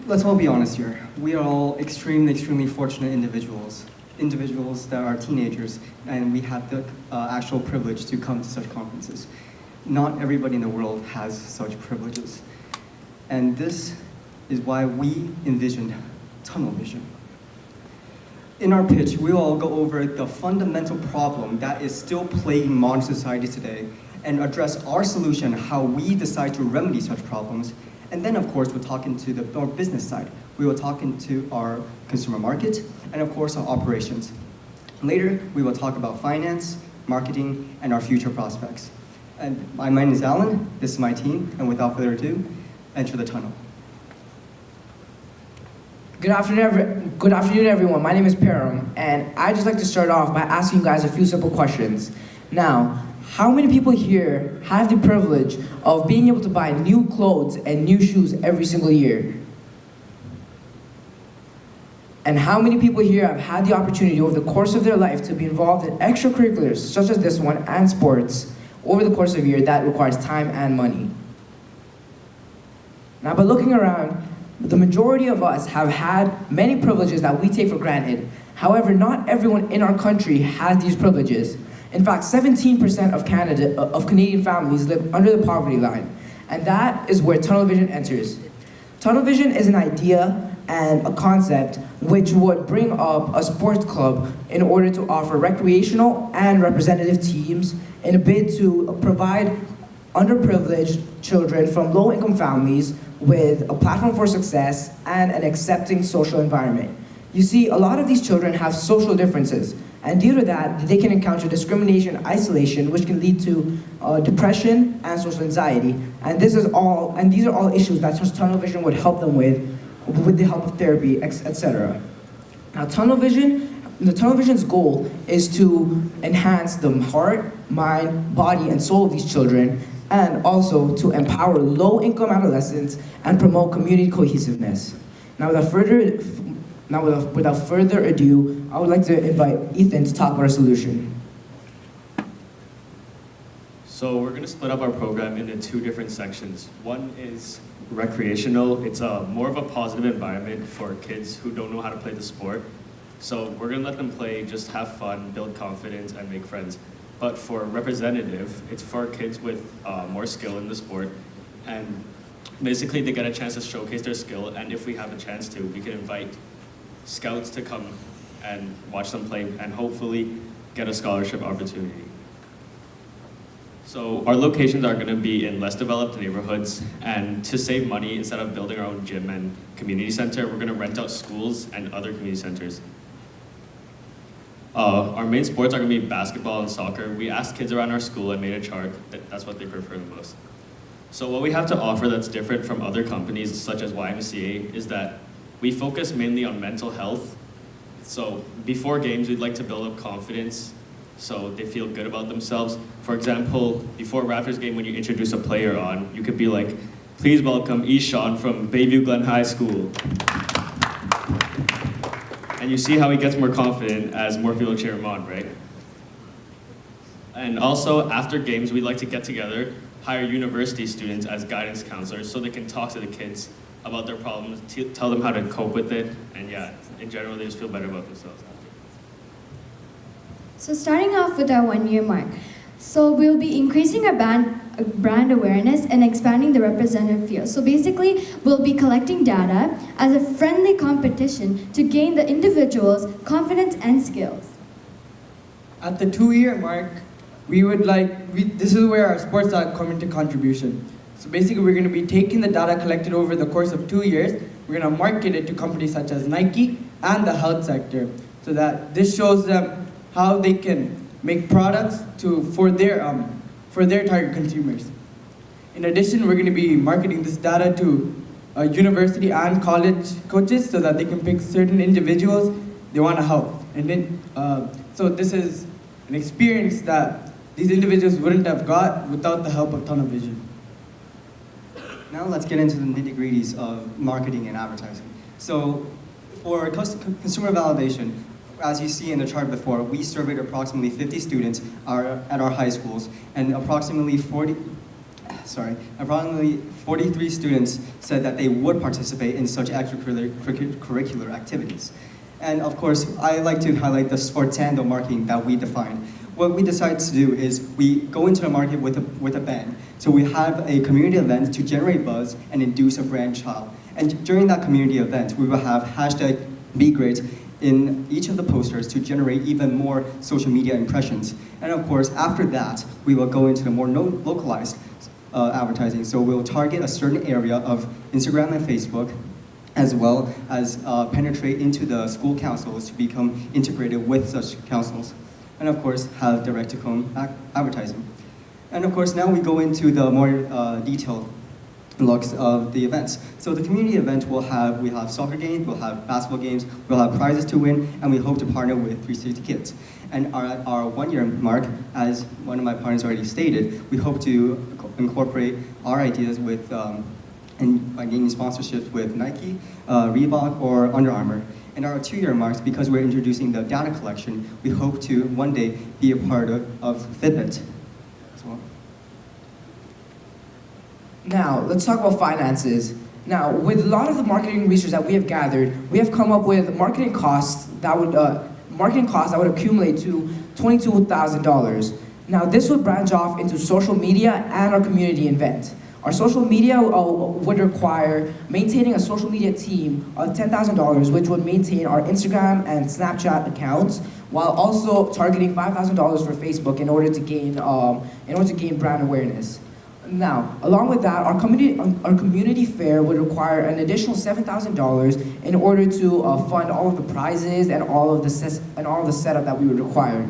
let's all be honest here. We are all extremely fortunate individuals. Individuals that are teenagers, and we have the actual privilege to come to such conferences. Not everybody in the world has such privileges. And this is why we envisioned tunnel vision. In our pitch, we will all go over the fundamental problem that is still plaguing modern society today and address our solution, how we decide to remedy such problems. And then, of course, we'll talk into our business side. We will talk into our consumer market and, of course, our operations. Later, we will talk about finance, marketing, and our future prospects. And my name is Alan, this is my team, and without further ado, enter the tunnel. Good afternoon, everyone. My name is Param, and I'd just like to start off by asking you guys a few simple questions. Now, how many people here have the privilege of being able to buy new clothes and new shoes every single year? And how many people here have had the opportunity over the course of their life to be involved in extracurriculars, such as this one, and sports, over the course of a year that requires time and money? Now, by looking around, the majority of us have had many privileges that we take for granted. However, not everyone in our country has these privileges. In fact, 17% of Canadian families live under the poverty line, and that is where tunnel vision enters. Tunnel vision is an idea and a concept which would bring up a sports club in order to offer recreational and representative teams in a bid to provide underprivileged children from low-income families with a platform for success and an accepting social environment. You see, a lot of these children have social differences, and due to that, they can encounter discrimination, isolation, which can lead to depression and social anxiety. And these are all issues that tunnel vision would help them with the help of therapy, etc. Now, the tunnel vision's goal is to enhance the heart, mind, body, and soul of these children, and also to empower low-income adolescents and promote community cohesiveness. Now, without further ado, I would like to invite Ethan to talk about our solution. So we're going to split up our program into two different sections. One is recreational. It's more of a positive environment for kids who don't know how to play the sport. So we're going to let them play, just have fun, build confidence, and make friends. But for representative, it's for kids with more skill in the sport. And basically, they get a chance to showcase their skill. And if we have a chance to, we can invite scouts to come and watch them play and hopefully get a scholarship opportunity. So our locations are going to be in less developed neighborhoods, and to save money, instead of building our own gym and community center, we're going to rent out schools and other community centers. Our main sports are going to be basketball and soccer. We asked kids around our school and made a chart that's what they prefer the most. So what we have to offer that's different from other companies such as YMCA is that we focus mainly on mental health. So before games, we'd like to build up confidence so they feel good about themselves. For example, before Raptors game, when you introduce a player on, you could be like, please welcome Ishan from Bayview Glen High School. And you see how he gets more confident as more people cheer him on, right? And also, after games, we like to get together, hire university students as guidance counselors so they can talk to the kids about their problems, tell them how to cope with it, and yeah, in general, they just feel better about themselves. So starting off with our 1-year mark. So we'll be increasing our brand awareness and expanding the representative field. So basically, we'll be collecting data as a friendly competition to gain the individual's confidence and skills. At the 2-year mark, this is where our sports come into contribution. So basically, we're going to be taking the data collected over the course of 2 years, we're going to market it to companies such as Nike and the health sector, so that this shows them how they can make products for their target consumers. In addition, we're going to be marketing this data to university and college coaches so that they can pick certain individuals they want to help. And then, so this is an experience that these individuals wouldn't have got without the help of tunnel vision. Now let's get into the nitty-gritties of marketing and advertising. So for consumer validation, as you see in the chart before, we surveyed approximately 50 students at our high schools, and approximately 40, approximately 43 students said that they would participate in such extracurricular activities. And of course, I like to highlight the sportando marketing that we defined. What we decided to do is we go into the market with a bang. So we have a community event to generate buzz and induce a brand child. And during that community event, we will have hashtag #BeGreat in each of the posters to generate even more social media impressions. And of course, after that, we will go into the more localized advertising. So we'll target a certain area of Instagram and Facebook, as well as penetrate into the school councils to become integrated with such councils. And of course, have direct-to-home advertising. And of course, now we go into the more detailed looks of the events. So the community event we have soccer games, we'll have basketball games, we'll have prizes to win, and we hope to partner with 360 Kids. And our 1 year mark, as one of my partners already stated, we hope to incorporate our ideas with, and by gaining sponsorships with Nike, Reebok, or Under Armour. And our 2 year marks, because we're introducing the data collection, we hope to one day be a part of Fitbit as well. Now, let's talk about finances. Now, with a lot of the marketing research that we have gathered, we have come up with marketing costs that would accumulate to $22,000. Now, this would branch off into social media and our community event. Our social media would require maintaining a social media team of $10,000, which would maintain our Instagram and Snapchat accounts, while also targeting $5,000 for Facebook in order to gain brand awareness. Now, along with that, our community fair would require an additional $7,000 in order to fund all of the prizes and all of the setup that we would require.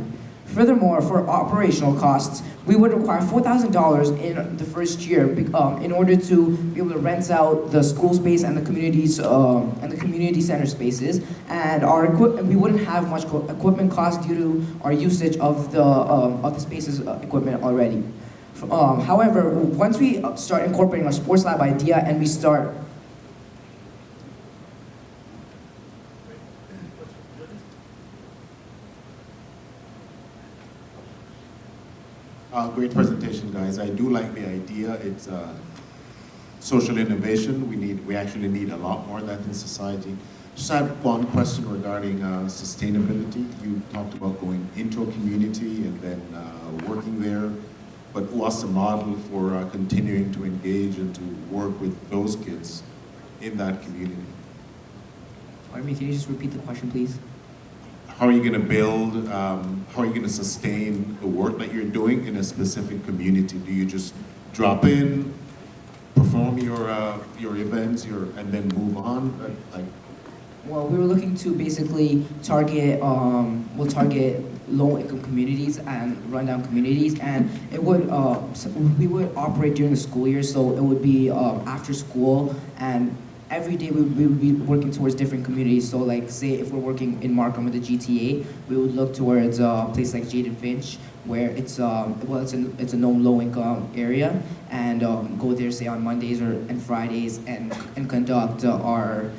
Furthermore, for operational costs, we would require $4,000 in the first year in order to be able to rent out the school space and the community center spaces. And we wouldn't have much equipment costs due to our usage of the spaces equipment already. However, once we start incorporating our sports lab idea and we start great presentation, guys. I do like the idea. It's social innovation. We actually need a lot more of that in society. Just had one question regarding sustainability. You talked about going into a community and then working there. But what's the model for continuing to engage and to work with those kids in that community? Pardon me, can you just repeat the question, please? How are you going to build, how are you going to sustain the work that you're doing in a specific community? Do you just drop in, perform your events, and then move on? Well, we were looking to basically target, we'll target low-income communities and rundown communities, and it would, we would operate during the school year, so it would be after school, and every day we would be working towards different communities. So like, say if we're working in Markham with the GTA, we would look towards a place like Jade and Finch, where it's a known low-income area, and go there, say on Mondays and Fridays, and conduct our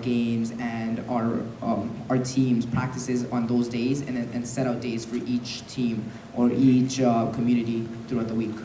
games and our teams practices on those days, and set out days for each team or each community throughout the week.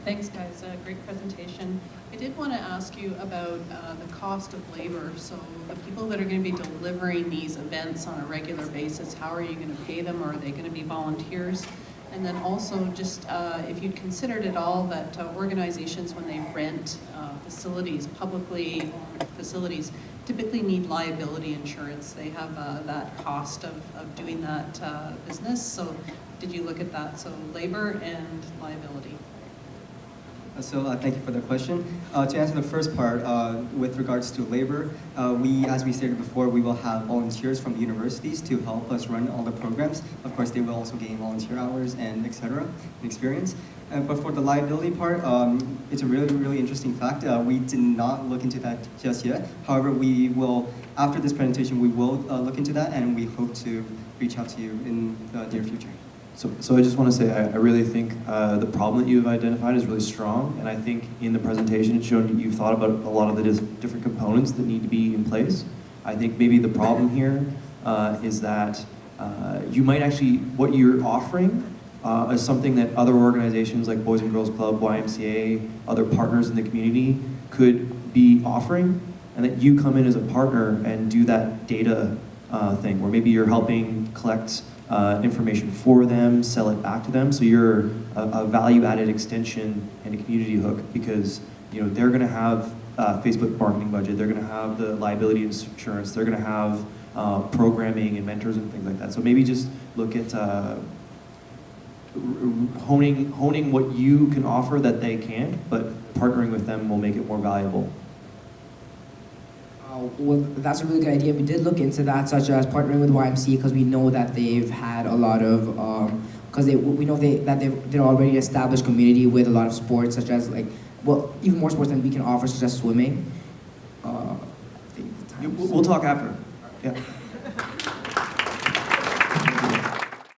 Thanks, guys. Great presentation. I did want to ask you about the cost of labor. So the people that are going to be delivering these events on a regular basis, how are you going to pay them? Or are they going to be volunteers? And then also just if you'd considered at all that organizations, when they rent facilities, publicly owned facilities, typically need liability insurance. They have that cost of doing that business. So did you look at that? So labor and liability. So thank you for the question. To answer the first part, with regards to labor, as we stated before, we will have volunteers from universities to help us run all the programs. Of course, they will also gain volunteer hours and etc. experience. But for the liability part, it's a really, really interesting fact. We did not look into that just yet. However, we will, after this presentation, we will look into that, and we hope to reach out to you in the near future. So I just want to say I really think the problem that you've identified is really strong, and I think in the presentation it's shown you've thought about a lot of the different components that need to be in place. I think maybe the problem here is that you might actually, what you're offering as something that other organizations like Boys and Girls Club, YMCA, other partners in the community could be offering, and that you come in as a partner and do that data thing, where maybe you're helping collect information for them, sell it back to them, so you're a value-added extension and a community hook, because they're going to have Facebook marketing budget, they're going to have the liability insurance, they're going to have programming and mentors and things like that. So maybe just look at honing what you can offer that they can't, but partnering with them will make it more valuable. Well, that's a really good idea. We did look into that, such as partnering with YMCA, because we know that they've had a lot of, because we know that they're already established community with a lot of sports, such as even more sports than we can offer, such as swimming. We'll talk after. Yeah.